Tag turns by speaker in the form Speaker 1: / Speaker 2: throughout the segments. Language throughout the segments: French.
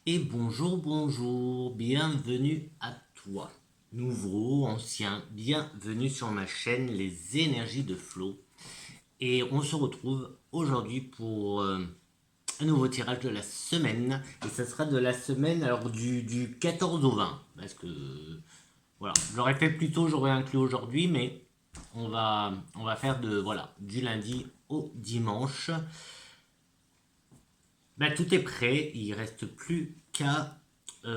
Speaker 1: Et bonjour, bonjour, bienvenue à toi. Nouveau, ancien, bienvenue sur ma chaîne Les Énergies de Flow. Et on se retrouve aujourd'hui pour un nouveau tirage de la semaine. Et ça sera de la semaine alors du 14 au 20. Parce que, voilà, je l'aurais fait plus tôt, j'aurais inclus aujourd'hui, mais on va faire du lundi au dimanche. Bah, tout est prêt, il reste plus qu'à y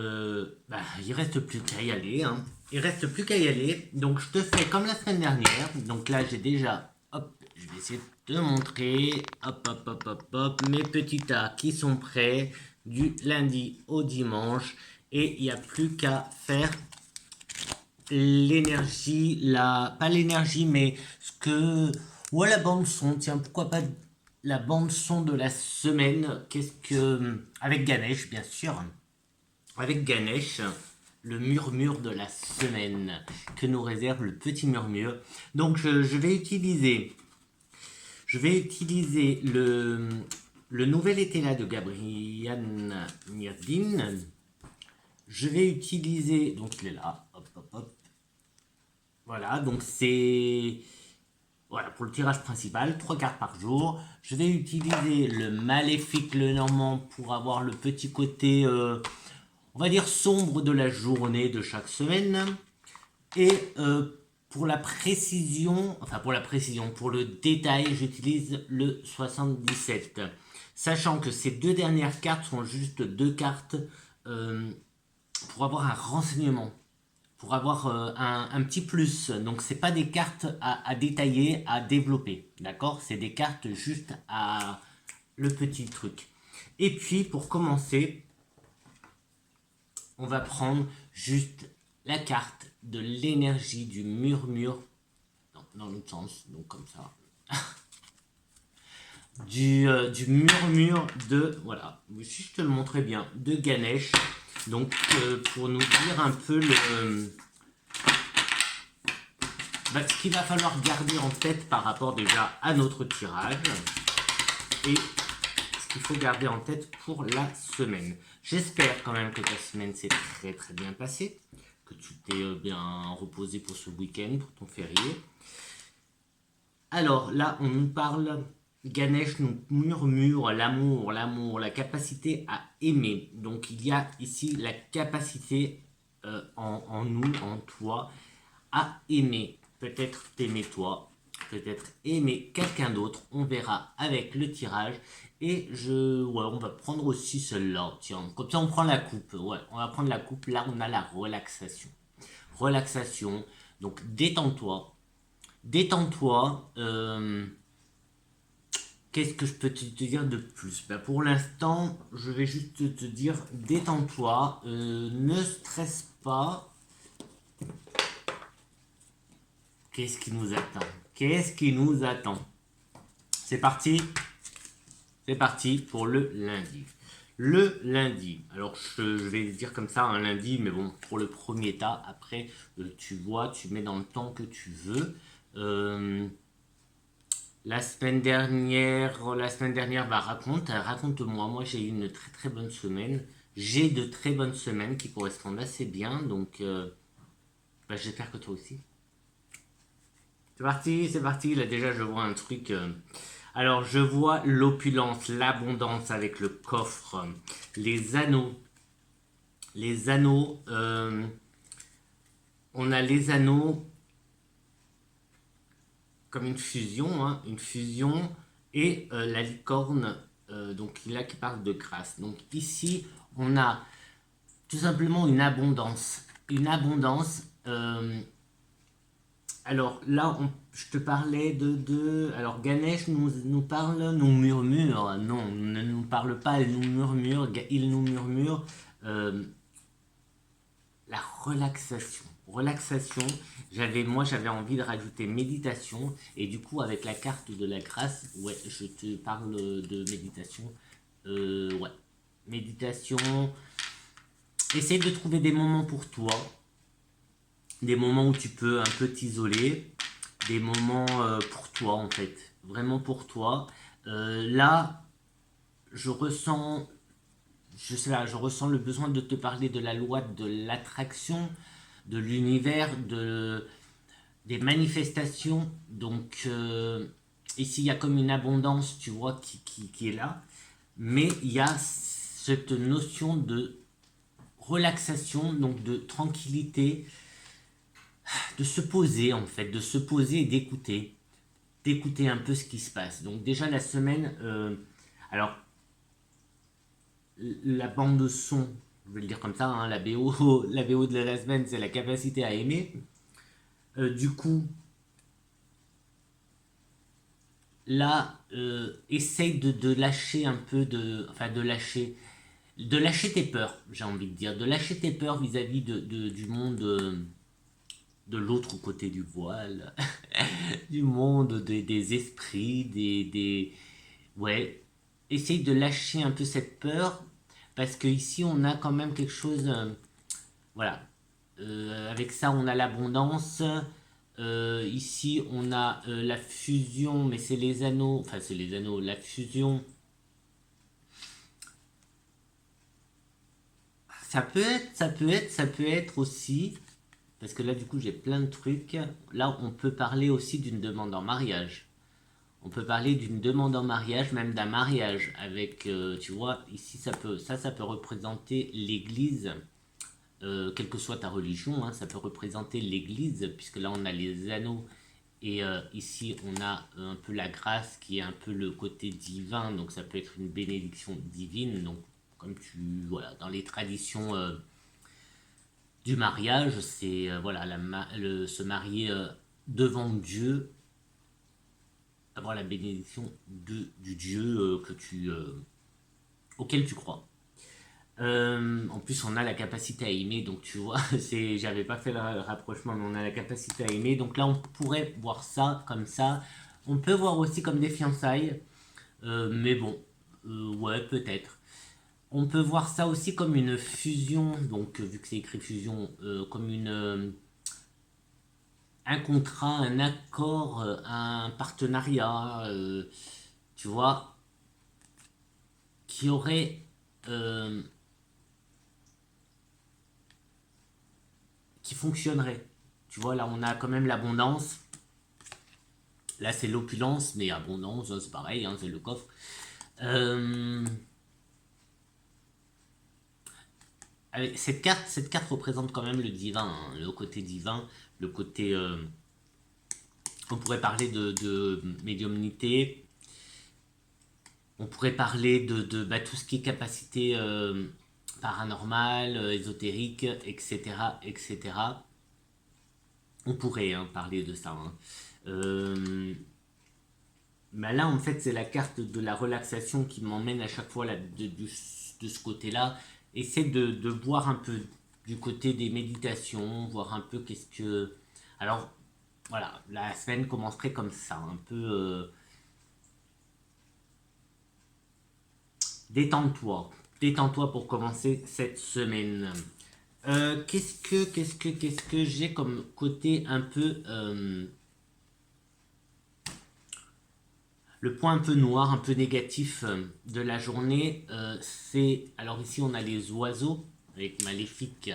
Speaker 1: aller, hein. Il reste plus qu'à y aller. Donc je te fais comme la semaine dernière. Donc là j'ai déjà, hop, je vais essayer de te montrer, hop, hop, hop, hop, hop, mes petits tas qui sont prêts du lundi au dimanche. Et il n'y a plus qu'à faire l'énergie, pas l'énergie, mais ce que, ou la bande son, tiens, pourquoi pas la bande son de la semaine, avec Ganesh, bien sûr, avec Ganesh, le murmure de la semaine que nous réserve le petit murmure. Donc je vais utiliser le nouvel été là de Gabriel Nirdine. Je vais utiliser, donc il est là, hop, hop, hop. Voilà, donc c'est voilà, pour le tirage principal, 3 cartes par jour. Je vais utiliser le Maléfique le Normand pour avoir le petit côté, on va dire, sombre de la journée de chaque semaine. Et pour le détail, j'utilise le 77. Sachant que ces deux dernières cartes sont juste deux cartes euh, pour avoir un renseignement, pour avoir un petit plus. Donc c'est pas des cartes à détailler, à développer, d'accord? C'est des cartes juste à le petit truc. Et puis pour commencer, on va prendre juste la carte de l'énergie du murmure, non, dans l'autre sens, donc comme ça, du murmure de, voilà, si je te le montrais bien, de Ganesh. Donc pour nous dire un peu ce qu'il va falloir garder en tête par rapport déjà à notre tirage et ce qu'il faut garder en tête pour la semaine. J'espère quand même que ta semaine s'est très très bien passée, que tu t'es bien reposé pour ce week-end, pour ton férié. Alors là, on nous parle, Ganesh nous murmure l'amour, la capacité à aimer. Donc il y a ici la capacité en nous, en toi, à aimer. Peut-être t'aimer toi, peut-être aimer quelqu'un d'autre. On verra avec le tirage. Et on va prendre aussi celle-là. Tiens, comme ça on prend la coupe. Ouais, on va prendre la coupe. Là, on a la relaxation. Relaxation. Donc détends-toi. Détends-toi. Qu'est-ce que je peux te dire de plus? Pour l'instant, je vais juste te dire détends-toi. Ne stresse pas. Qu'est-ce qui nous attend? Qu'est-ce qui nous attend? C'est parti. C'est parti pour le lundi. Le lundi, alors je vais dire comme ça un lundi, mais bon, pour le premier tas, après, tu vois, tu mets dans le temps que tu veux. Euh, la semaine dernière, raconte-moi. Moi, j'ai eu une très très bonne semaine. J'ai de très bonnes semaines qui correspondent assez bien, donc j'espère que toi aussi. C'est parti. Là déjà, je vois un truc. Alors, je vois l'opulence, l'abondance avec le coffre, les anneaux. Les anneaux. On a les anneaux comme une fusion et la licorne. Donc là qui parle de grâce. Donc ici, on a tout simplement une abondance. Une abondance. Alors là, je te parlais Alors Ganesh nous parle, nous murmure. Non, il ne nous parle pas, il nous murmure. Il nous murmure la relaxation. Relaxation. Moi, j'avais envie de rajouter méditation. Et du coup, avec la carte de la grâce, ouais, je te parle de méditation. Ouais. Méditation. Essaye de trouver des moments pour toi. Des moments où tu peux un peu t'isoler, des moments pour toi en fait, vraiment pour toi. Là, je ressens je sais pas, je ressens le besoin de te parler de la loi de l'attraction, de l'univers, des manifestations. Donc, ici, il y a comme une abondance, tu vois, qui est là. Mais il y a cette notion de relaxation, donc de tranquillité, de se poser en fait, de se poser et d'écouter un peu ce qui se passe. Donc déjà la semaine, alors la bande de son, je vais le dire comme ça, hein, la BO, la BO de la semaine, c'est la capacité à aimer. Du coup, là, essaye de lâcher un peu enfin de lâcher tes peurs, j'ai envie de dire, de lâcher tes peurs vis-à-vis du monde, de l'autre côté du voile, du monde des esprits, ouais, essaye de lâcher un peu cette peur, parce que ici on a quand même quelque chose, voilà. Avec ça, on a l'abondance. Ici, on a la fusion, mais c'est les anneaux. Enfin, c'est les anneaux. La fusion, ça peut être aussi. Parce que là, du coup, j'ai plein de trucs. Là, on peut parler aussi d'une demande en mariage. On peut parler d'une demande en mariage, même d'un mariage. Avec, tu vois, ici, ça peut représenter l'église. Quelle que soit ta religion, hein, ça peut représenter l'église, puisque là on a les anneaux et ici on a un peu la grâce qui est un peu le côté divin, donc ça peut être une bénédiction divine. Donc comme voilà, dans les traditions du mariage, c'est voilà, se marier devant Dieu, avoir la bénédiction du Dieu auquel tu crois. En plus, on a la capacité à aimer, donc tu vois, j'avais pas fait le rapprochement, mais on a la capacité à aimer. Donc là, on pourrait voir ça comme ça. On peut voir aussi comme des fiançailles, mais bon, ouais, peut-être. On peut voir ça aussi comme une fusion, donc vu que c'est écrit fusion, comme un contrat, un accord, un partenariat, tu vois, qui aurait euh, qui fonctionnerait. Tu vois, là, on a quand même l'abondance. Là, c'est l'opulence, mais abondance, c'est pareil, hein, c'est le coffre. Euh, cette carte représente quand même le divin, hein, le côté divin, le côté. On pourrait parler de médiumnité, on pourrait parler de tout ce qui est capacité paranormale, ésotérique, etc., etc. On pourrait hein, parler de ça. Hein. Mais là, en fait, c'est la carte de la relaxation qui m'emmène à chaque fois là, de ce côté-là. Essaie de voir un peu du côté des méditations, voir un peu qu'est-ce que... Alors, voilà, la semaine commencerait comme ça, un peu... détends-toi. Détends-toi pour commencer cette semaine. Qu'est-ce que j'ai comme côté un peu... le point un peu noir, un peu négatif de la journée, c'est... Alors ici, on a les oiseaux, avec Maléfique,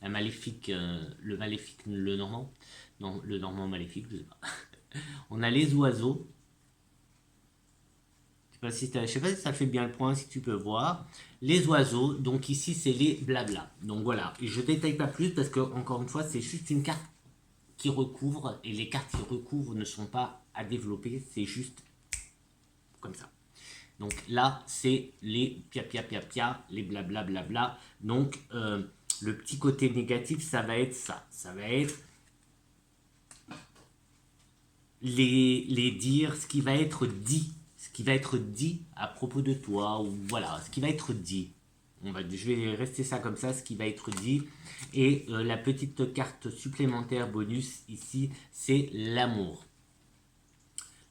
Speaker 1: la Maléfique, le Maléfique, le Normand. Non, le Normand Maléfique, je sais pas. On a les oiseaux. Je sais pas si ça fait bien le point, si tu peux voir. Les oiseaux, donc ici, c'est les blabla. Donc voilà, et je détaille pas plus parce que, encore une fois, c'est juste une carte qui recouvre, et les cartes qui recouvrent ne sont pas à développer, c'est juste comme ça. Donc là, c'est les pia pia pia pia, les blabla blabla. Donc le petit côté négatif, ça va être ça. Ça va être les dire, ce qui va être dit. Ce qui va être dit à propos de toi, ou voilà, ce qui va être dit. Je vais rester ça comme ça, ce qui va être dit. Et la petite carte supplémentaire bonus ici, c'est l'amour.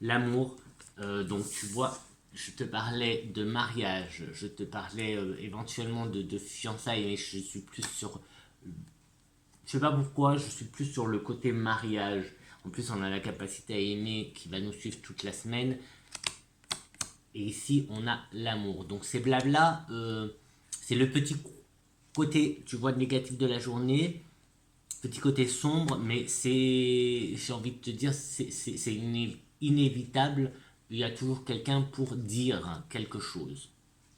Speaker 1: L'amour, donc tu vois, je te parlais de mariage, je te parlais éventuellement de fiançailles, mais je suis plus sur... Je sais pas pourquoi, je suis plus sur le côté mariage. En plus, on a la capacité à aimer qui va nous suivre toute la semaine. Et ici, on a l'amour. Donc ces blabla, C'est le petit côté, tu vois, négatif de la journée, petit côté sombre, mais c'est, j'ai envie de te dire, c'est inévitable. Il y a toujours quelqu'un pour dire quelque chose.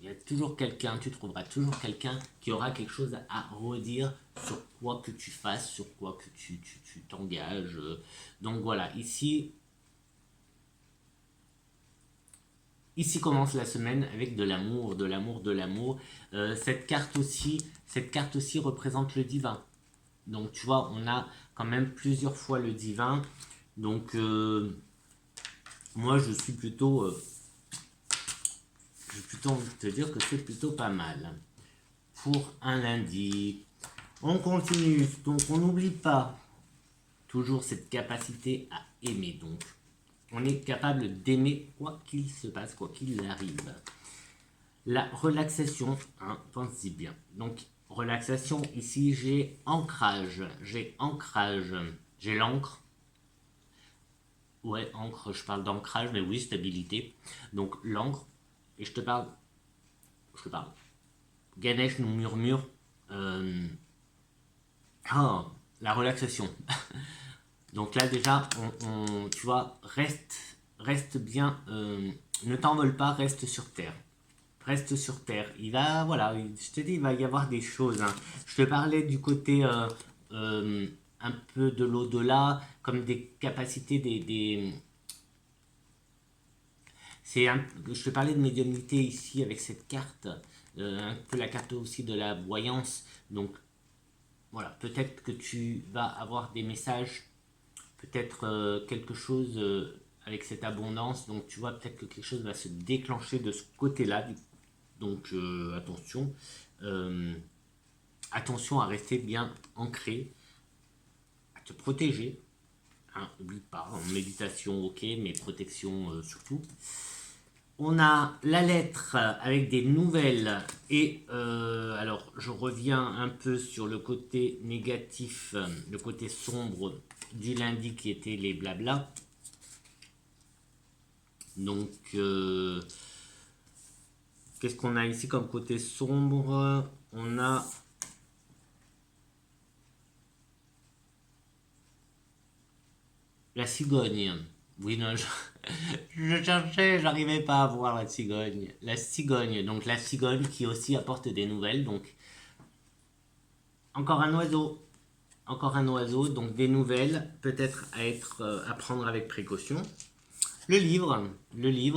Speaker 1: Il y a toujours quelqu'un, tu trouveras toujours quelqu'un qui aura quelque chose à redire sur quoi que tu fasses, sur quoi que tu t'engages. Donc voilà, ici commence la semaine avec de l'amour, de l'amour, de l'amour. Cette carte aussi représente le divin. Donc tu vois, on a quand même plusieurs fois le divin. Donc moi j'ai plutôt envie de te dire que c'est plutôt pas mal pour un lundi. On continue, donc on n'oublie pas toujours cette capacité à aimer. Donc on est capable d'aimer quoi qu'il se passe, quoi qu'il arrive. La relaxation, hein, pense-y bien. Donc relaxation, ici j'ai ancrage, j'ai l'encre. Ouais, encre, je parle d'ancrage, mais oui, stabilité. Donc l'encre, et je te parle. Ganesh nous murmure euh, ah, la relaxation. Donc là déjà, tu vois, reste bien, ne t'envole pas, reste sur terre. Reste sur terre. Il va, voilà, je te dis, il va y avoir des choses, hein. Je te parlais du côté euh, un peu de l'au-delà, comme des capacités, je te parlais de médiumnité ici avec cette carte, un peu la carte aussi de la voyance. Donc voilà, peut-être que tu vas avoir des messages, peut-être quelque chose avec cette abondance. Donc tu vois, peut-être que quelque chose va se déclencher de ce côté-là. Donc attention, euh, attention à rester bien ancré, à te protéger. Hein, oublie pas, en méditation ok, mais protection surtout. On a la lettre avec des nouvelles et alors je reviens un peu sur le côté négatif, le côté sombre du lundi qui était les blabla. Donc qu'est-ce qu'on a ici comme côté sombre? On a la cigogne. Oui, non, je cherchais, j'arrivais pas à voir la cigogne. La cigogne, donc la cigogne qui aussi apporte des nouvelles. Donc encore un oiseau. Encore un oiseau, donc des nouvelles, peut-être à prendre avec précaution. Le livre,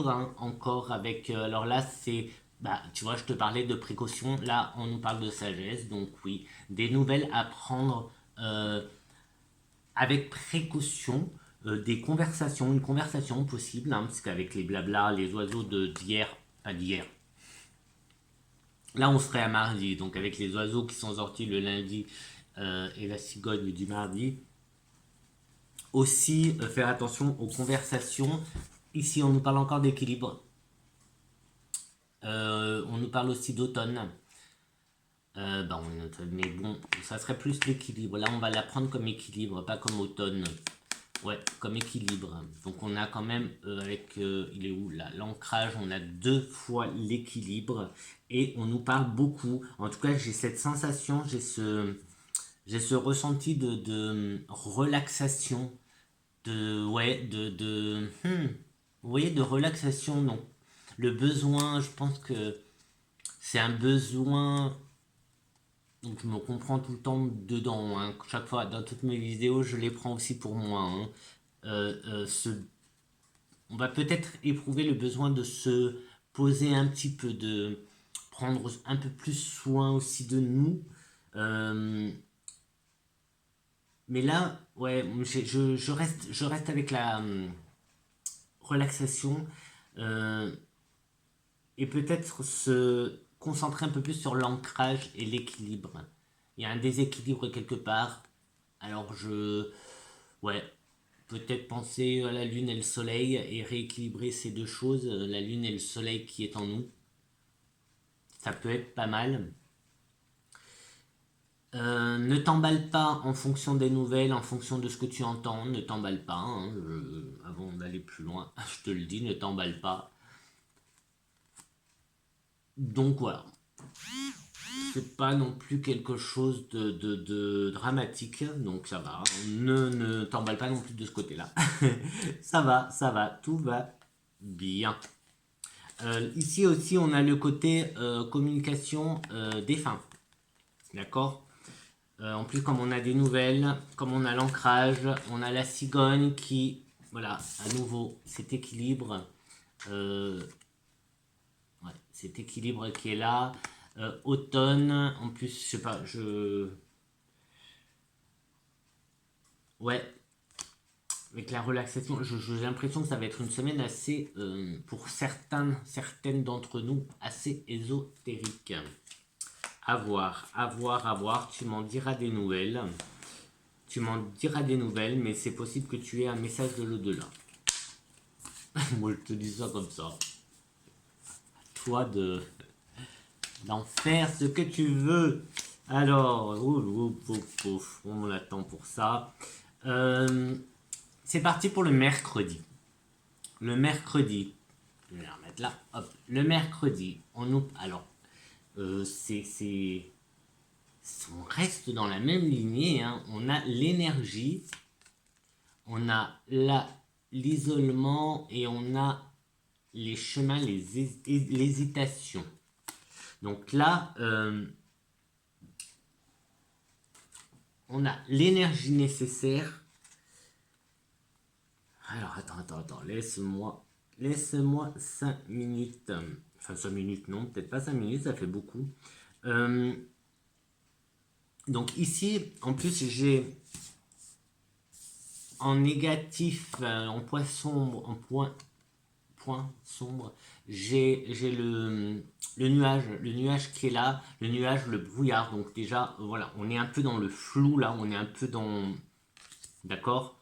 Speaker 1: hein, encore avec. Alors là, c'est. Bah, tu vois, je te parlais de précaution. Là, on nous parle de sagesse. Donc, oui, des nouvelles à prendre avec précaution. Des conversations, une conversation possible, hein, parce qu'avec les blabla, les oiseaux d'hier, pas d'hier. Là, on serait à mardi. Donc, avec les oiseaux qui sont sortis le lundi et la cigogne du mardi, aussi faire attention aux conversations. Ici, on nous parle encore d'équilibre. On nous parle aussi d'automne. Mais bon, ça serait plus l'équilibre. Là, on va la prendre comme équilibre, pas comme automne. Ouais, comme équilibre. Donc, on a quand même, il est où là? L'ancrage, on a deux fois l'équilibre. Et on nous parle beaucoup. En tout cas, j'ai cette sensation, j'ai ce ressenti de relaxation vous voyez, de relaxation. Donc le besoin, je pense que c'est un besoin, donc je me comprends tout le temps dedans, hein. Chaque fois dans toutes mes vidéos je les prends aussi pour moi, hein. Euh, euh, ce- on va peut-être éprouver le besoin de se poser un petit peu, de prendre un peu plus soin aussi de nous. Euh, mais là, ouais, je reste avec la relaxation. euh, et peut-être se concentrer un peu plus sur l'ancrage et l'équilibre. Il y a un déséquilibre quelque part. Alors ouais, peut-être penser à la lune et le soleil et rééquilibrer ces deux choses, la lune et le soleil qui est en nous. Ça peut être pas mal. Ne t'emballe pas en fonction des nouvelles, en fonction de ce que tu entends. Ne t'emballe pas, hein, avant d'aller plus loin, je te le dis, ne t'emballe pas. Donc voilà. c'est pas non plus quelque chose de dramatique, donc ça va. Ne t'emballe pas non plus de ce côté-là. Ça va, tout va bien. Ici aussi, on a le côté communication défunt. D'accord. En plus, comme on a des nouvelles, comme on a l'ancrage, on a la cigogne qui, voilà, à nouveau, cet équilibre. Ouais, cet équilibre qui est là. Automne, en plus, je sais pas, ouais, avec la relaxation, j'ai l'impression que ça va être une semaine assez, pour certaines d'entre nous, assez ésotérique. À voir, à voir, à voir. Tu m'en diras des nouvelles. Tu m'en diras des nouvelles, mais c'est possible que tu aies un message de l'au-delà. Moi, je te dis ça comme ça. Toi d'en faire ce que tu veux. Alors, on attend pour ça. C'est parti pour le mercredi. Le mercredi, je vais la remettre là. Hop. Le mercredi, alors, on reste dans la même lignée. Hein. On a l'énergie, on a l'isolement et on a les chemins, l'hésitation. Donc là, on a l'énergie nécessaire. Alors, attends, laisse-moi 5 minutes. Enfin, 5 minutes, non, peut-être pas 5 minutes, ça fait beaucoup. Donc ici, en plus, j'ai en négatif, en point sombre, point sombre, j'ai le nuage qui est là, le nuage, le brouillard. Donc déjà, voilà, on est un peu dans le flou là, on est un peu dans, d'accord.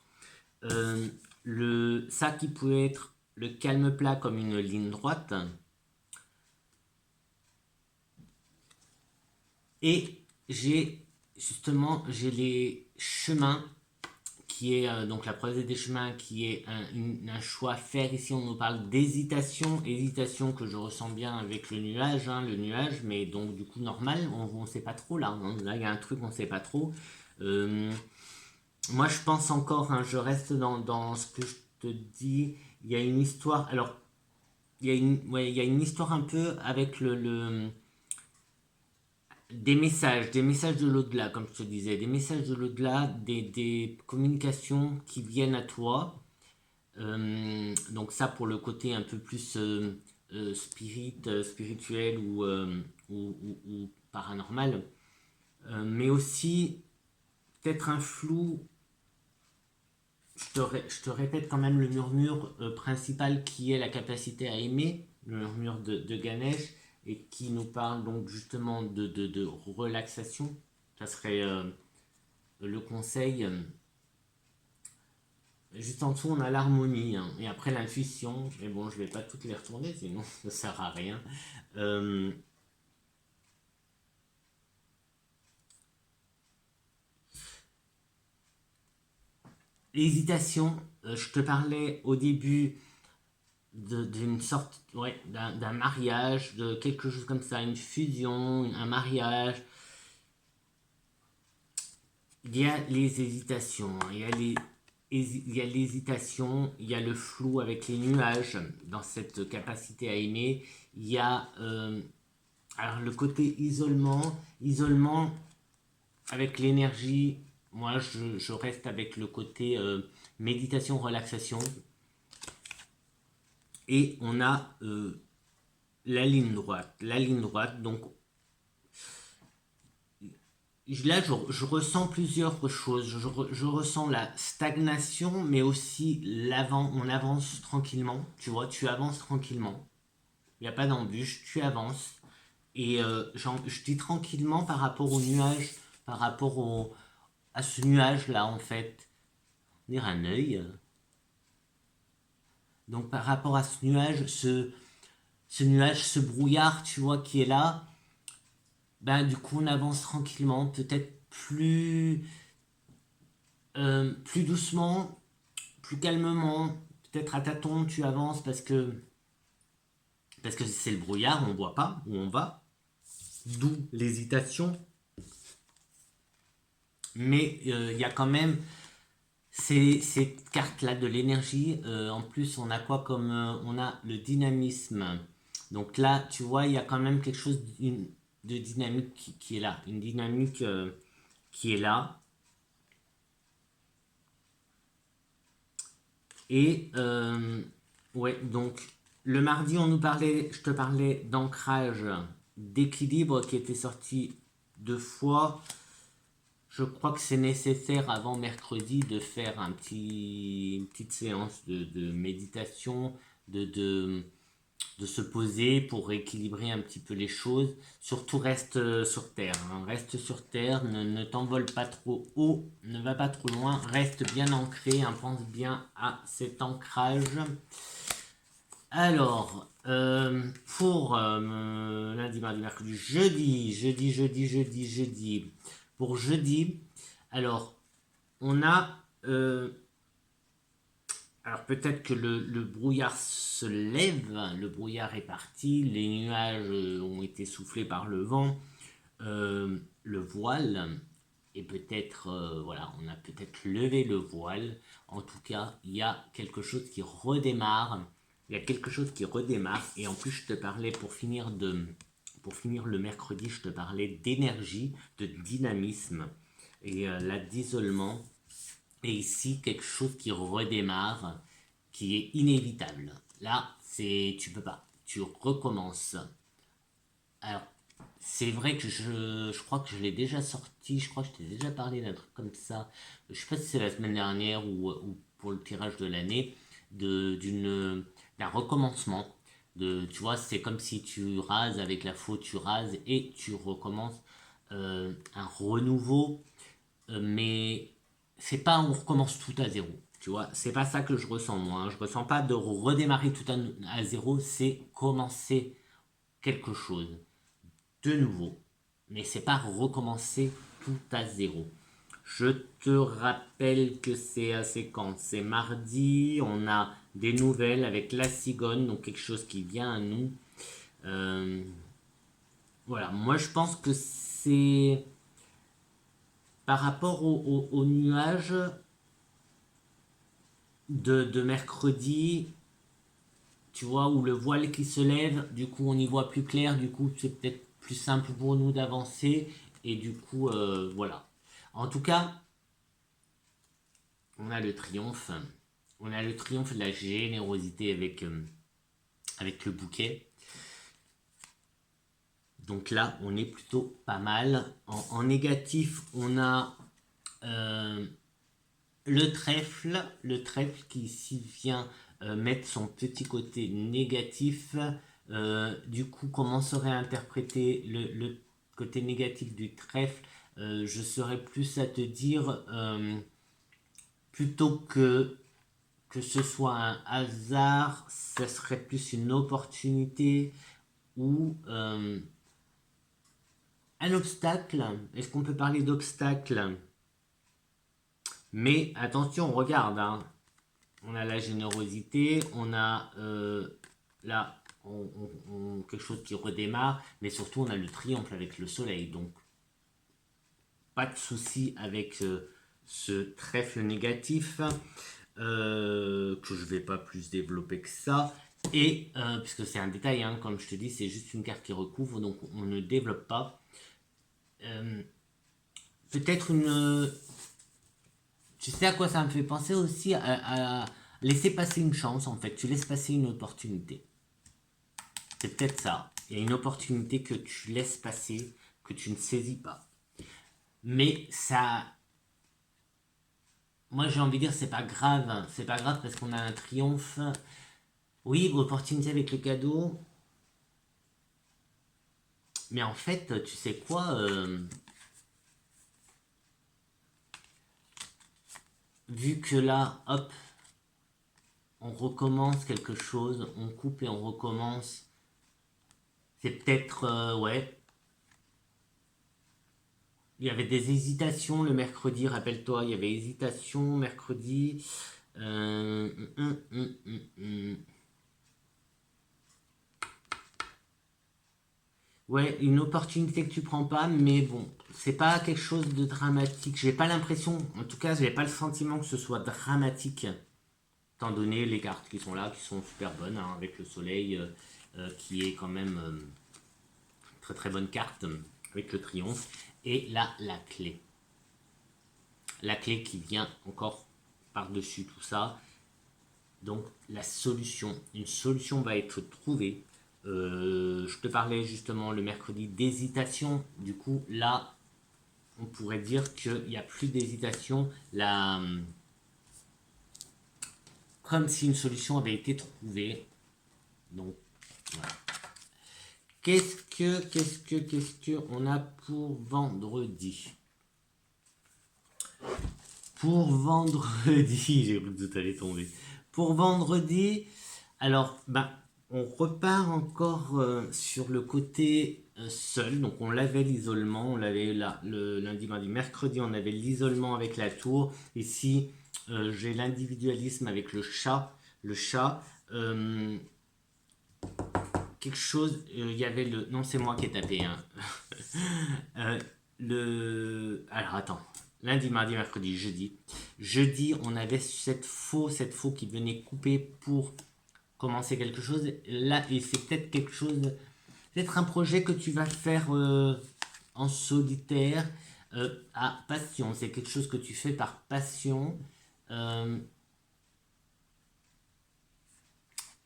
Speaker 1: Ça qui peut être le calme plat comme une ligne droite. Et j'ai les chemins qui est donc la croisée des chemins qui est un choix à faire. Ici on nous parle d'hésitation, hésitation que je ressens bien avec le nuage, mais donc du coup normal, on ne sait pas trop là, hein. Là il y a un truc on ne sait pas trop. Moi je pense encore, hein, je reste dans ce que je te dis, il y a une histoire, alors il y a une histoire un peu avec des messages de l'au-delà, comme je te disais, des messages de l'au-delà, des communications qui viennent à toi. Donc ça pour le côté un peu plus spirituel ou paranormal. Mais aussi peut-être un flou. Je te répète quand même le murmure principal qui est la capacité à aimer, le murmure de Ganesh, et qui nous parle donc justement de relaxation. Ça serait le conseil. Juste en dessous, on a l'harmonie, hein, et après l'intuition. Mais bon, je vais pas toutes les retourner, sinon ça sert à rien. Euh, L'hésitation, je te parlais au début d'une sorte, ouais, d'un mariage, de quelque chose comme ça, une fusion, un mariage. Il y a les hésitations, hein, il y a l'hésitation, il y a le flou avec les nuages dans cette capacité à aimer. Il y a alors le côté isolement avec l'énergie. Moi, je reste avec le côté méditation, relaxation. Et on a la ligne droite. La ligne droite, donc là, je ressens plusieurs choses. Je ressens la stagnation, mais aussi on avance tranquillement. Tu vois, tu avances tranquillement. Il n'y a pas d'embûche, tu avances. Et je dis tranquillement par rapport au nuage, par rapport à ce nuage-là, en fait. On dirait un œil. Donc par rapport à ce nuage, ce nuage, ce brouillard, tu vois, qui est là, ben du coup on avance tranquillement, peut-être plus doucement, plus calmement, peut-être à tâtons tu avances parce que c'est le brouillard, on voit pas où on va. d'où l'hésitation. Mais il y a quand même ces cartes-là de l'énergie. En plus, on a quoi comme... on a le dynamisme. Donc là, tu vois, il y a quand même quelque chose de dynamique qui est là. Une dynamique qui est là. Et ouais, donc le mardi, je te parlais d'ancrage, d'équilibre qui était sorti 2 fois. Je crois que c'est nécessaire avant mercredi de faire une petite séance de méditation, de se poser pour rééquilibrer un petit peu les choses. Surtout reste sur terre, hein. Reste sur terre, ne t'envole pas trop haut, ne va pas trop loin, reste bien ancré, hein, pense bien à cet ancrage. Alors, pour lundi, mardi, mercredi, jeudi. Pour jeudi, alors, on a... alors peut-être que le brouillard se lève, le brouillard est parti, les nuages ont été soufflés par le vent, le voile, et peut-être, voilà, on a peut-être levé le voile. En tout cas, il y a quelque chose qui redémarre. Il y a quelque chose qui redémarre. Et en plus, je te parlais, pour finir le mercredi, je te parlais d'énergie, de dynamisme. Et là, d'isolement. Et ici, quelque chose qui redémarre, qui est inévitable. Là, tu peux pas. Tu recommences. Alors, c'est vrai que je crois que je l'ai déjà sorti, je crois que je t'ai déjà parlé d'un truc comme ça. Je sais pas si c'est la semaine dernière ou pour le tirage de l'année, d'un recommencement. Tu vois, c'est comme si tu rases avec la faute, tu rases et tu recommences un renouveau, mais c'est pas on recommence tout à zéro. Tu vois, c'est pas ça que je ressens moi, hein. Je ressens pas de redémarrer tout à zéro, c'est commencer quelque chose de nouveau. Mais c'est pas recommencer tout à zéro. Je te rappelle que c'est à séquence. C'est mardi, on a des nouvelles avec la cigogne, donc quelque chose qui vient à nous. Euh, voilà, moi je pense que c'est par rapport au nuage de mercredi, tu vois, où le voile qui se lève, du coup on y voit plus clair, du coup c'est peut-être plus simple pour nous d'avancer, et du coup, voilà. En tout cas, on a le triomphe. On a le triomphe de la générosité avec le bouquet. Donc là, on est plutôt pas mal. En négatif, on a euh, le trèfle qui ici vient mettre son petit côté négatif. Du coup, comment serait interprété le côté négatif du trèfle? Je serais plus à te dire, plutôt que ce soit un hasard, ça serait plus une opportunité ou un obstacle. Est-ce qu'on peut parler d'obstacle? Mais attention, regarde, hein. On a la générosité, on a là quelque chose qui redémarre, mais surtout on a le triomphe avec le soleil. Donc pas de souci avec ce trèfle négatif, que je vais pas plus développer que ça. Et puisque c'est un détail, hein, comme je te dis, c'est juste une carte qui recouvre, donc on ne développe pas. Euh, Peut-être une... Tu sais à quoi ça me fait penser aussi, à laisser passer une chance en fait. Tu laisses passer une opportunité. C'est peut-être ça. Il y a une opportunité que tu laisses passer, que tu ne saisis pas. Mais ça, moi j'ai envie de dire, c'est pas grave, hein. C'est pas grave parce qu'on a un triomphe. Oui, opportunité avec le cadeau. Mais en fait, tu sais quoi, vu que là, hop, on recommence quelque chose, on coupe et on recommence. C'est peut-être, ouais. Il y avait des hésitations le mercredi, rappelle-toi, il y avait hésitation mercredi. Euh, hum, hum, hum, hum. Ouais, une opportunité que tu prends pas, mais bon, c'est pas quelque chose de dramatique. J'ai pas l'impression, en tout cas, j'ai pas le sentiment que ce soit dramatique, étant donné les cartes qui sont là, qui sont super bonnes, hein, avec le soleil, qui est quand même très très bonne carte, avec le triomphe. Et là, la clé. La clé qui vient encore par-dessus tout ça. Donc, la solution. Une solution va être trouvée. Je te parlais justement le mercredi d'hésitation. Du coup, là, on pourrait dire qu'il n'y a plus d'hésitation. Comme si une solution avait été trouvée. Donc, voilà. Qu'est-ce que on a pour vendredi? Pour vendredi, j'ai cru que tout allait tomber. Pour vendredi, alors, ben, on repart encore sur le côté seul. Donc, on l'avait l'isolement, on l'avait là, le lundi, mardi, mercredi, on avait l'isolement avec la tour. Ici, j'ai l'individualisme avec le chat. Le chat, quelque chose, il y avait le. Non, c'est moi qui ai tapé, hein. Alors attends, lundi, mardi, mercredi, jeudi. Jeudi, on avait cette faux qui venait couper pour commencer quelque chose. Là, et c'est peut-être quelque chose, peut-être un projet que tu vas faire en solitaire, à passion. C'est quelque chose que tu fais par passion. Euh,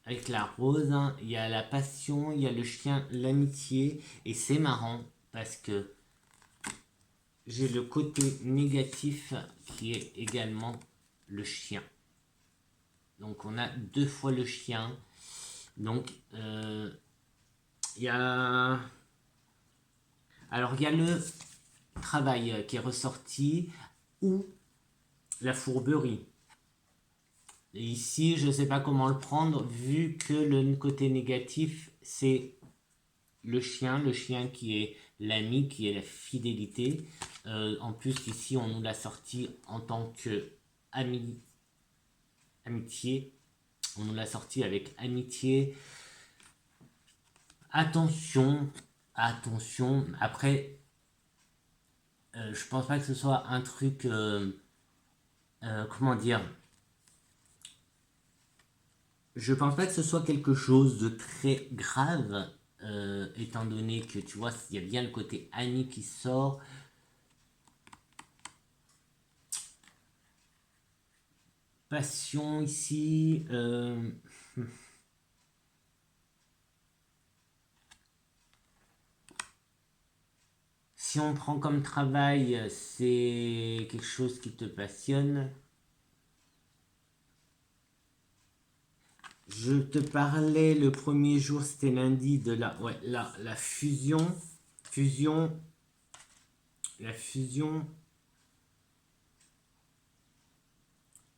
Speaker 1: avec la rose, hein, il y a la passion, il y a le chien, l'amitié. Et c'est marrant parce que j'ai le côté négatif qui est également le chien. Donc on a deux fois le chien. Donc il y a... Alors il y a le travail qui est ressorti ou la fourberie. Et ici, je ne sais pas comment le prendre vu que le côté négatif, c'est le chien qui est l'ami, qui est la fidélité. En plus, ici, on nous l'a sorti en tant que amitié. On nous l'a sorti avec amitié. Attention, attention. Après, je pense pas que ce soit un truc, comment dire, je pense pas que ce soit quelque chose de très grave, étant donné que tu vois, il y a bien le côté ami qui sort. Passion ici. Si on prend comme travail, c'est quelque chose qui te passionne. Je te parlais le premier jour, c'était lundi, de la fusion. Fusion. La fusion.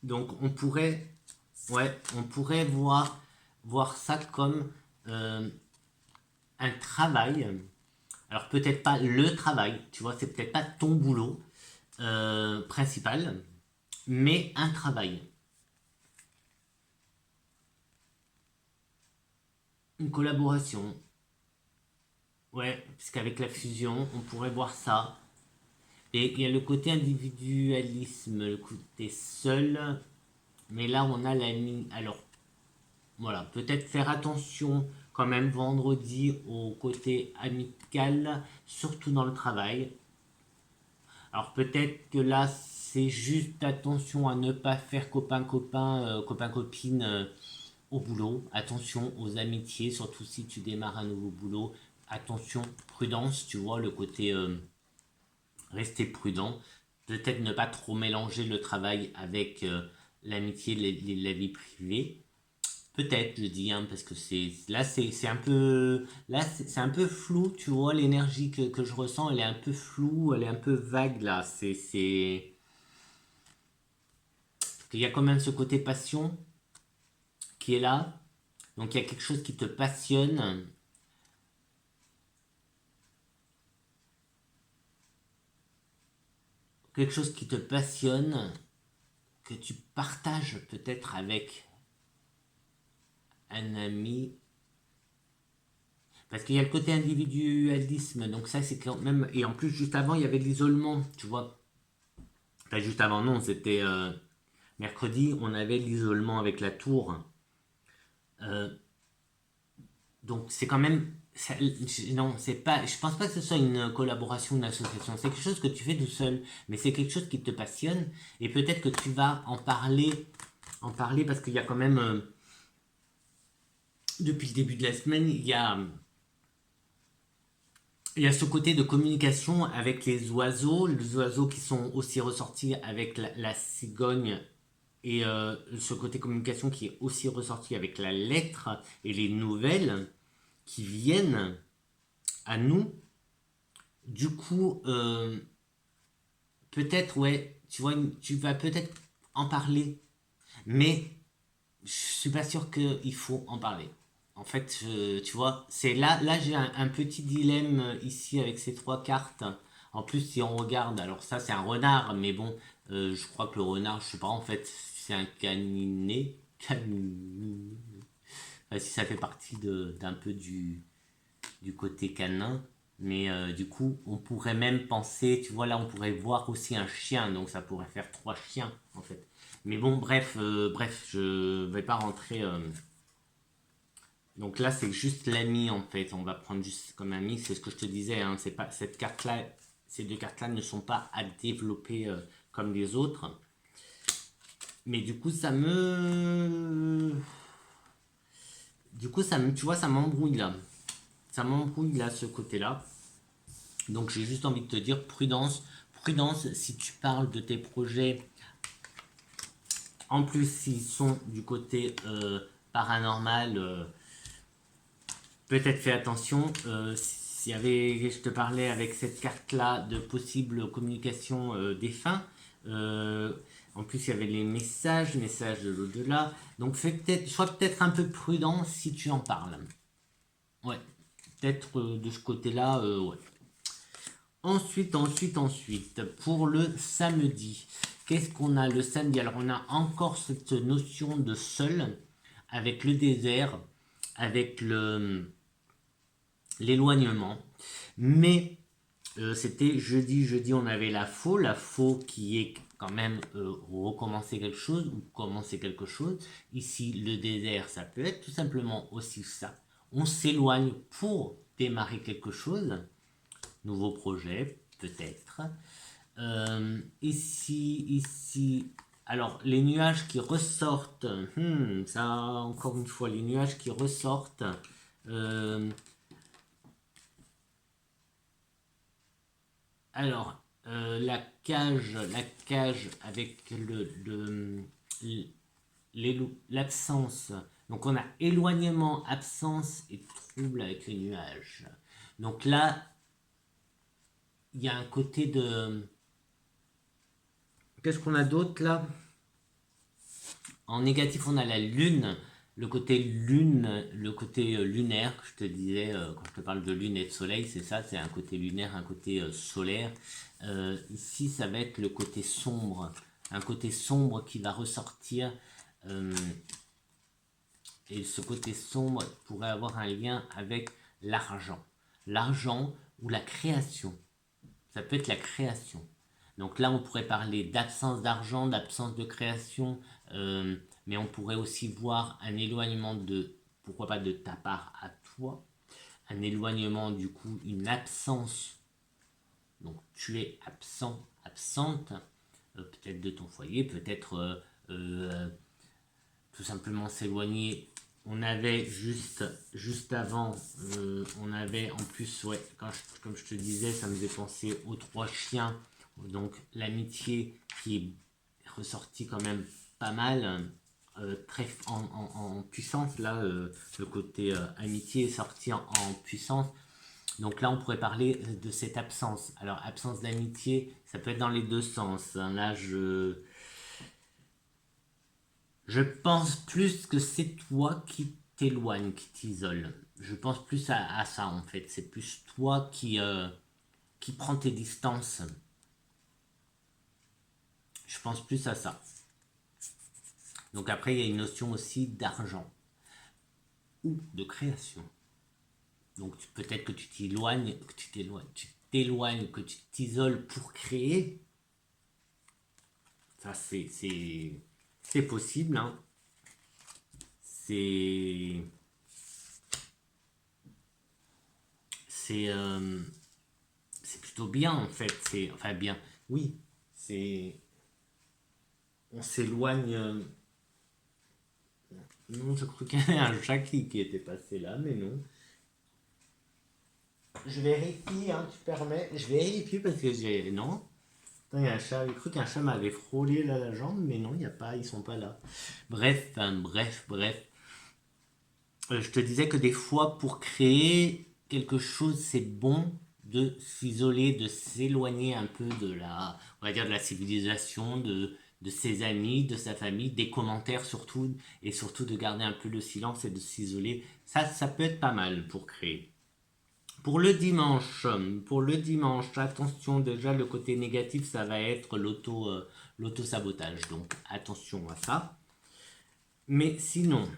Speaker 1: Donc on pourrait voir ça comme un travail. Alors peut-être pas le travail, tu vois, c'est peut-être pas ton boulot principal, mais un travail. Une collaboration. Ouais, parce qu'avec la fusion, on pourrait voir ça. Et il y a le côté individualisme, le côté seul. Mais là, on a l'ami. Alors, voilà, peut-être faire attention quand même vendredi au côté amical, surtout dans le travail. Alors, peut-être que là, c'est juste attention à ne pas faire copain-copain, copain-copine au boulot. Attention aux amitiés, surtout si tu démarres un nouveau boulot. Attention, prudence, tu vois, le côté rester prudent. Peut-être ne pas trop mélanger le travail avec l'amitié, la vie privée. Peut-être, je dis, hein, parce que c'est un peu c'est un peu flou, tu vois, l'énergie que je ressens, elle est un peu floue, elle est un peu vague là. Il y a quand même ce côté passion qui est là. Donc il y a quelque chose qui te passionne, quelque chose qui te passionne, que tu partages peut-être avec un ami. Parce qu'il y a le côté individualisme, donc ça c'est quand même... Et en plus, juste avant, il y avait l'isolement, tu vois. Enfin, juste avant, non, c'était mercredi, on avait l'isolement avec la tour. Euh, donc c'est quand même... non, c'est pas... Je pense pas que ce soit une collaboration, une association. C'est quelque chose que tu fais tout seul, mais c'est quelque chose qui te passionne. Et peut-être que tu vas en parler parce qu'il y a quand même... depuis le début de la semaine, il y a ce côté de communication avec les oiseaux qui sont aussi ressortis avec la cigogne, et ce côté communication qui est aussi ressorti avec la lettre et les nouvelles qui viennent à nous. Du coup, peut-être, ouais, tu vois, tu vas peut-être en parler, mais je suis pas sûr qu'il faut en parler. En fait, tu vois, c'est là j'ai un petit dilemme ici avec ces trois cartes. En plus, si on regarde, alors ça c'est un renard, mais bon, je crois que le renard, je sais pas en fait, si c'est un caniné, enfin, si ça fait partie d'un peu du côté canin. Mais du coup, on pourrait même penser, tu vois, là, on pourrait voir aussi un chien, donc ça pourrait faire trois chiens, en fait. Mais bon, bref, je vais pas rentrer. Donc là, c'est juste l'ami, en fait. On va prendre juste comme ami, c'est ce que je te disais. Hein, c'est pas cette carte-là, ces deux cartes-là ne sont pas à développer comme les autres. Mais du coup, tu vois, ça m'embrouille là. Ça m'embrouille là, ce côté-là. Donc j'ai juste envie de te dire prudence, prudence si tu parles de tes projets. En plus, s'ils sont du côté paranormal, peut-être fais attention. S'il y avait, je te parlais avec cette carte-là de possible communication défunt. Euh, En plus, il y avait les messages de l'au-delà. Donc sois peut-être un peu prudent si tu en parles. Ouais, peut-être de ce côté-là, ouais. Ensuite, pour le samedi, qu'est-ce qu'on a le samedi? Alors, on a encore cette notion de seul, avec le désert, avec l'éloignement. Mais c'était jeudi, on avait la faux qui est quand même recommencer quelque chose ou commencer quelque chose. Ici, le désert, ça peut être tout simplement aussi ça. On s'éloigne pour démarrer quelque chose. Nouveau projet, peut-être. Ici, alors les nuages qui ressortent, ça encore une fois, les nuages qui ressortent. euh, alors, la cage avec l'absence. Donc on a éloignement, absence et trouble avec les nuages. Donc là, il y a un côté de... Qu'est-ce qu'on a d'autre là? En négatif, on a la lune, le côté lunaire que je te disais quand je te parle de lune et de soleil, c'est ça, c'est un côté lunaire, un côté solaire. Ici, ça va être le côté sombre, un côté sombre qui va ressortir. euh, et ce côté sombre pourrait avoir un lien avec l'argent. L'argent ou la création. Ça peut être la création. Donc là, on pourrait parler d'absence d'argent, d'absence de création, mais on pourrait aussi voir un éloignement pourquoi pas de ta part à toi, un éloignement du coup, une absence. Donc tu es absent, absente, peut-être de ton foyer, peut-être tout simplement s'éloigner. On avait juste avant, on avait en plus, ouais, comme je te disais, ça me faisait penser aux trois chiens. Donc l'amitié qui est ressortie quand même pas mal, très en puissance. Là, le côté amitié est sorti en puissance. Donc là, on pourrait parler de cette absence. Alors, absence d'amitié, ça peut être dans les deux sens. Hein. Là, je pense plus que c'est toi qui t'éloignes, qui t'isole. Je pense plus à ça en fait. C'est plus toi qui prends tes distances. Je pense plus à ça. Donc après, il y a une notion aussi d'argent ou de création. Donc peut-être que tu t'éloignes, que tu t'isoles pour créer. Ça, c'est possible, hein. C'est c'est euh, c'est plutôt bien en fait. C'est enfin bien. Oui, c'est on s'éloigne. Non, je crois qu'il y avait un chat qui était passé là, mais non. Je vérifie, hein, tu permets. Je vérifie parce que j'ai. Non. Attends, il y a un chat. J'ai cru qu'un chat m'avait frôlé là, la jambe, mais non, il y a pas, ils sont pas là. Bref, enfin, bref. Je te disais que des fois, pour créer quelque chose, c'est bon de s'isoler, de s'éloigner un peu de la, on va dire, de la civilisation, de ses amis, de sa famille, des commentaires surtout, et surtout de garder un peu le silence et de s'isoler. Ça peut être pas mal pour créer. Pour le dimanche, attention, déjà le côté négatif, ça va être l'auto-sabotage. Donc attention à ça. Mais sinon,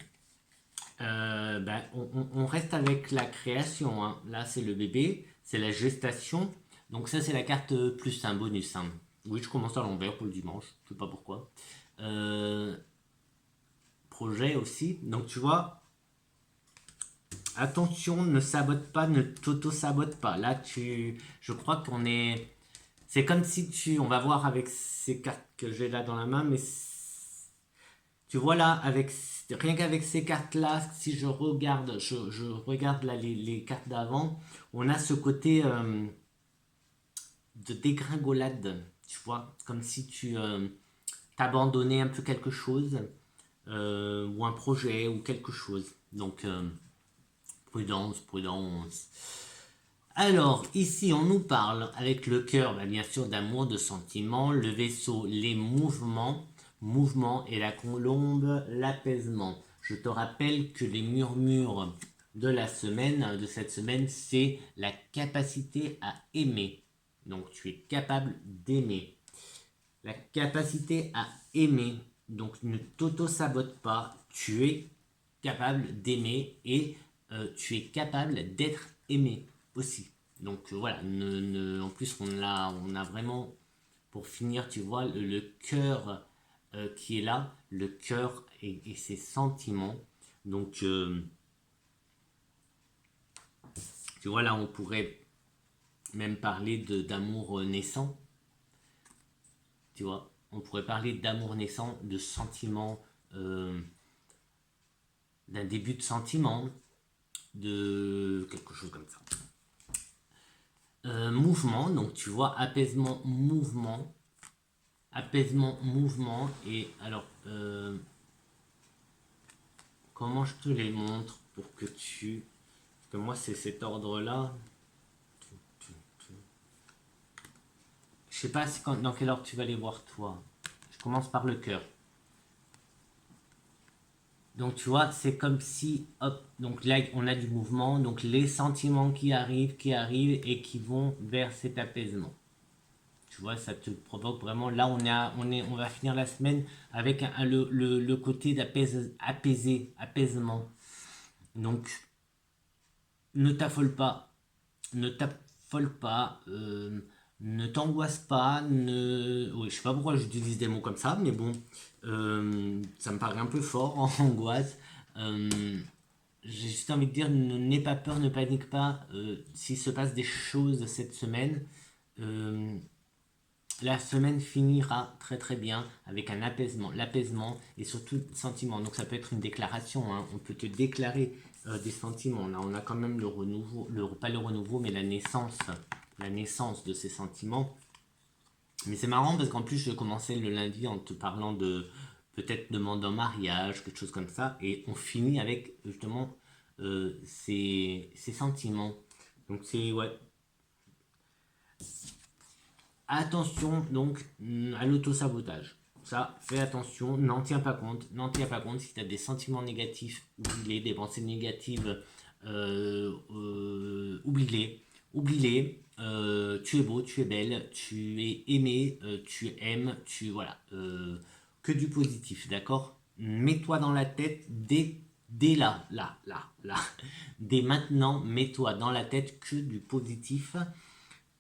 Speaker 1: ben, on reste avec la création, hein. Là, c'est le bébé, c'est la gestation. Donc ça, c'est la carte plus un bonus, hein. Oui, je commence à l'envers pour le dimanche, je sais pas pourquoi. Euh, projet aussi. Donc tu vois, attention, ne sabote pas, ne t'auto-sabote pas. Là, je crois qu'on est... C'est comme si on va voir avec ces cartes que j'ai là dans la main, mais tu vois là, rien qu'avec ces cartes-là, si je regarde là les cartes d'avant, on a ce côté de dégringolade, tu vois, comme si tu t'abandonnais un peu quelque chose, ou un projet, ou quelque chose. Donc, prudence. Alors, ici, on nous parle avec le cœur, bah, bien sûr, d'amour, de sentiments, le vaisseau, les mouvements et la colombe, l'apaisement. Je te rappelle que les murmures de cette semaine, c'est la capacité à aimer. Donc, tu es capable d'aimer. La capacité à aimer. Donc, ne t'auto-sabote pas. Tu es capable d'aimer et tu es capable d'être aimé aussi. Donc voilà, en plus on a vraiment, pour finir, tu vois, le cœur qui est là, le cœur et ses sentiments. Donc tu vois, là on pourrait même parler d'amour naissant, tu vois. On pourrait parler d'amour naissant, de sentiments, d'un début de sentiment, de quelque chose comme ça. Mouvement, donc tu vois, apaisement, mouvement, et alors, comment je te les montre pour que tu... Parce que moi, c'est cet ordre-là. Je sais pas dans quel ordre tu vas les voir, toi. Je commence par le cœur. Donc tu vois, c'est comme si, hop, donc là on a du mouvement, donc les sentiments qui arrivent et qui vont vers cet apaisement. Tu vois, ça te provoque vraiment. Là, on va finir la semaine avec le côté apaisement. Donc, ne t'affole pas, ne t'affole pas, ne t'angoisse pas, ne... Oui, je sais pas pourquoi j'utilise des mots comme ça, mais bon, ça me paraît un peu fort en angoisse. J'ai juste envie de dire, n'aie pas peur, ne panique pas. S'il se passe des choses cette semaine, euh, la semaine finira très très bien avec un apaisement, l'apaisement et surtout sentiment. Donc ça peut être une déclaration, hein. On peut te déclarer des sentiments. Là on a quand même le renouveau, pas le renouveau mais la naissance de ces sentiments. Mais c'est marrant parce qu'en plus je commençais le lundi en te parlant de peut-être demande en mariage, quelque chose comme ça, et on finit avec justement ces sentiments. Donc c'est ouais, attention donc à l'auto-sabotage. Ça, fais attention, n'en tiens pas compte si tu as des sentiments négatifs, oublie-les, des pensées négatives, oublie-les, oublie-les. Tu es beau, tu es belle, tu es aimé, tu aimes, voilà, que du positif, d'accord. Mets-toi dans la tête dès là, dès maintenant, mets-toi dans la tête que du positif,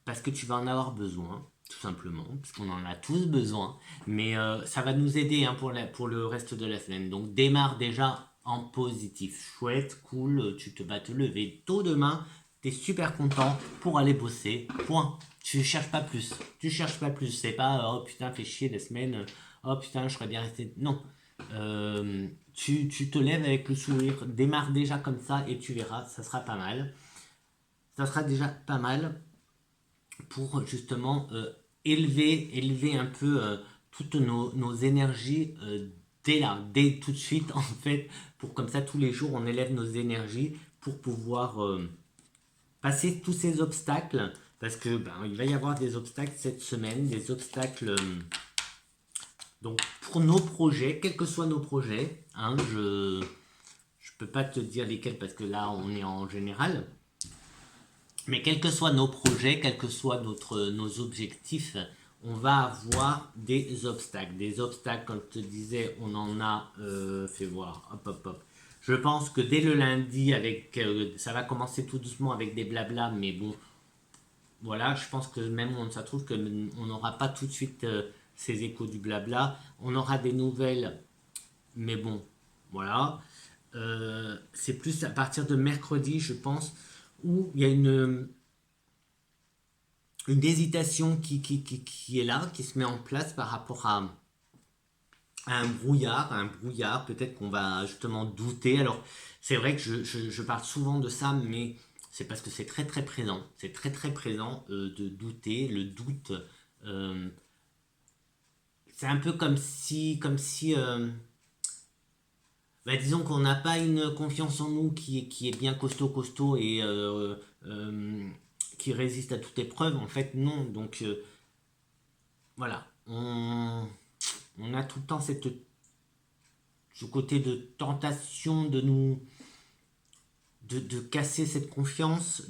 Speaker 1: parce que tu vas en avoir besoin, tout simplement, parce qu'on en a tous besoin, mais ça va nous aider hein, pour le reste de la semaine. Donc démarre déjà en positif, chouette, cool, tu te vas te lever tôt demain, t'es super content pour aller bosser, point. Tu cherches pas plus, c'est pas oh putain fais chier la semaine, oh putain je serais bien resté, non. Tu te lèves avec le sourire, démarre déjà comme ça et tu verras, ça sera pas mal. Ça sera déjà pas mal pour justement élever un peu toutes nos énergies dès là, dès tout de suite en fait, pour comme ça tous les jours on élève nos énergies pour pouvoir passer tous ces obstacles, parce que ben, il va y avoir des obstacles cette semaine, des obstacles donc pour nos projets, quels que soient nos projets, hein, je peux pas te dire lesquels parce que là on est en général. Mais quels que soient nos projets, quels que soient nos objectifs, on va avoir des obstacles. Des obstacles, comme je te disais, on en a fait voir. Hop, hop, hop. Je pense que dès le lundi, ça va commencer tout doucement avec des blabla, mais bon, voilà, je pense que même ça trouve qu'on n'aura pas tout de suite ces échos du blabla. On aura des nouvelles, mais bon, voilà. C'est plus à partir de mercredi, je pense, où il y a une hésitation qui est là, qui se met en place par rapport à un brouillard, peut-être qu'on va justement douter. Alors, c'est vrai que je parle souvent de ça, mais c'est parce que c'est très très présent. C'est très très présent de douter. Le doute, euh, c'est un peu comme si bah, disons qu'on n'a pas une confiance en nous qui est bien costaud et qui résiste à toute épreuve. En fait, non. Donc, voilà. On a tout le temps ce côté de tentation de casser cette confiance,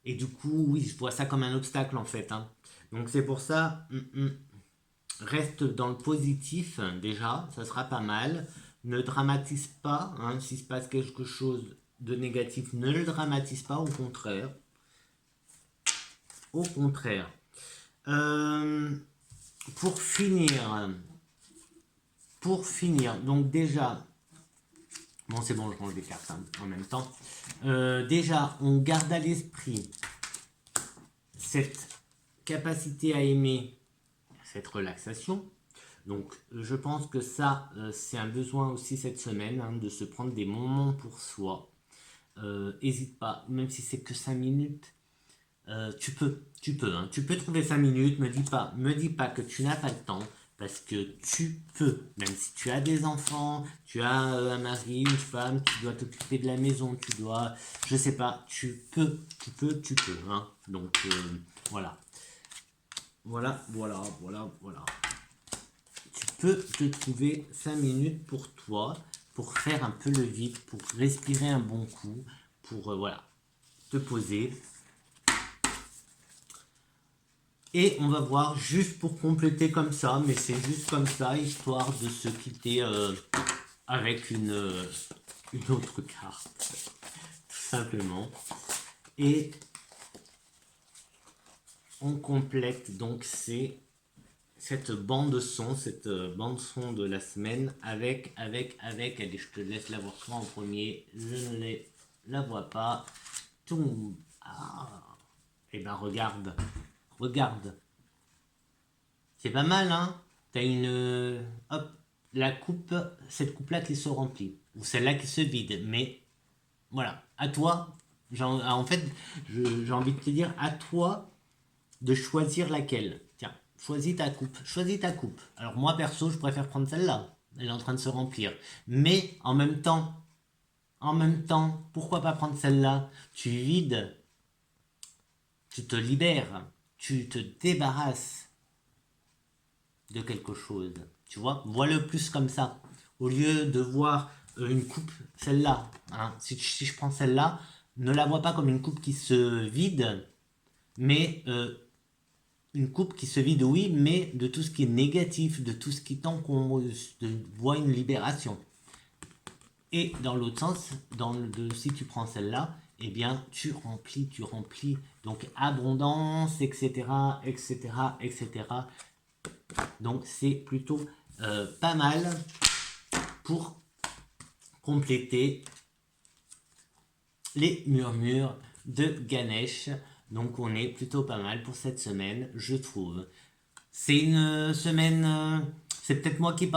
Speaker 1: et du coup, oui, je vois ça comme un obstacle en fait. Hein. Donc c'est pour ça, reste dans le positif déjà, ça sera pas mal. Ne dramatise pas, hein, s'il se passe quelque chose de négatif, ne le dramatise pas, au contraire. Au contraire. Euh, pour finir, donc déjà, bon c'est bon, je range les cartes hein, en même temps. Déjà, on garde à l'esprit cette capacité à aimer, cette relaxation. Donc je pense que ça, c'est un besoin aussi cette semaine, hein, de se prendre des moments pour soi. Hésite pas, même si c'est que 5 minutes, tu peux trouver 5 minutes, me dis pas que tu n'as pas le temps, parce que tu peux, même si tu as des enfants, tu as un mari, une femme, tu dois t'occuper de la maison, tu dois, je sais pas, tu peux, hein. Donc voilà, voilà. Tu peux te trouver 5 minutes pour toi, pour faire un peu le vide, pour respirer un bon coup, pour voilà, te poser. Et on va voir juste pour compléter comme ça, mais c'est juste comme ça, histoire de se quitter avec une autre carte, tout simplement. Et on complète donc cette bande son, bande son de la semaine allez, je te laisse la voir toi en premier, je ne la vois pas. Toum. Ah. Et ben regarde. C'est pas mal, hein? T'as hop, la coupe, cette coupe-là qui se remplit. Ou celle-là qui se vide. Mais voilà, à toi. En fait, j'ai envie de te dire, à toi de choisir laquelle. Tiens, choisis ta coupe. Alors moi, perso, je préfère prendre celle-là. Elle est en train de se remplir. Mais en même temps, pourquoi pas prendre celle-là? Tu vides, tu te libères, tu te débarrasses de quelque chose. Tu vois le plus comme ça. Au lieu de voir une coupe, celle-là. Hein, si je prends celle-là, ne la vois pas comme une coupe qui se vide, mais une coupe qui se vide, oui, mais de tout ce qui est négatif, de tout ce qui tend qu'on voit une libération. Et dans l'autre sens, si tu prends celle-là, eh bien, tu remplis. Donc, abondance, etc., etc., etc. Donc, c'est plutôt pas mal pour compléter les murmures de Ganesh. Donc, on est plutôt pas mal pour cette semaine, je trouve. C'est une semaine. C'est peut-être moi qui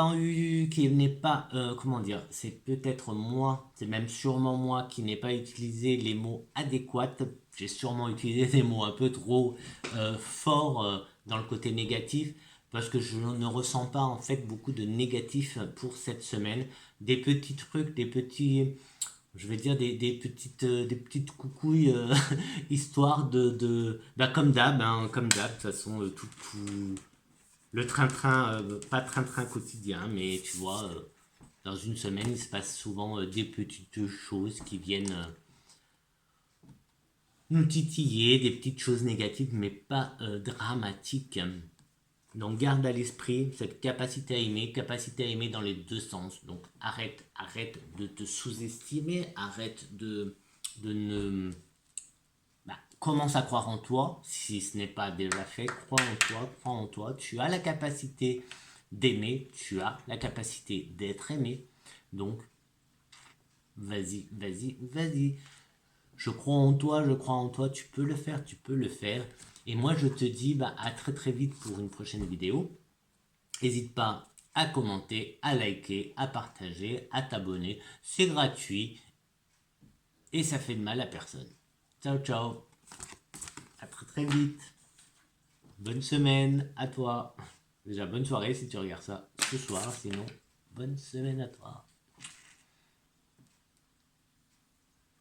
Speaker 1: n'ai pas, comment dire, c'est peut-être moi, c'est même sûrement moi qui n'ai pas utilisé les mots adéquats. J'ai sûrement utilisé des mots un peu trop forts dans le côté négatif parce que je ne ressens pas en fait beaucoup de négatif pour cette semaine. Des petits trucs, des petits, je vais dire des petites coucouilles histoire bah, comme d'hab, hein, comme d'hab, de toute façon, le train-train, pas train-train quotidien, mais tu vois, dans une semaine, il se passe souvent des petites choses qui viennent nous titiller, des petites choses négatives, mais pas dramatiques. Donc garde à l'esprit cette capacité à aimer dans les deux sens. Donc arrête de te sous-estimer, arrête de ne... Bah, commence à croire en toi, si ce n'est pas déjà fait, crois en toi, tu as la capacité d'aimer, tu as la capacité d'être aimé. Donc vas-y. Je crois en toi, tu peux le faire, tu peux le faire. Et moi je te dis bah, à très très vite pour une prochaine vidéo. N'hésite pas à commenter, à liker, à partager, à t'abonner. C'est gratuit et ça fait de mal à personne. Ciao, ciao. À très très vite. Bonne semaine à toi. Déjà, bonne soirée si tu regardes ça ce soir. Sinon, bonne semaine à toi.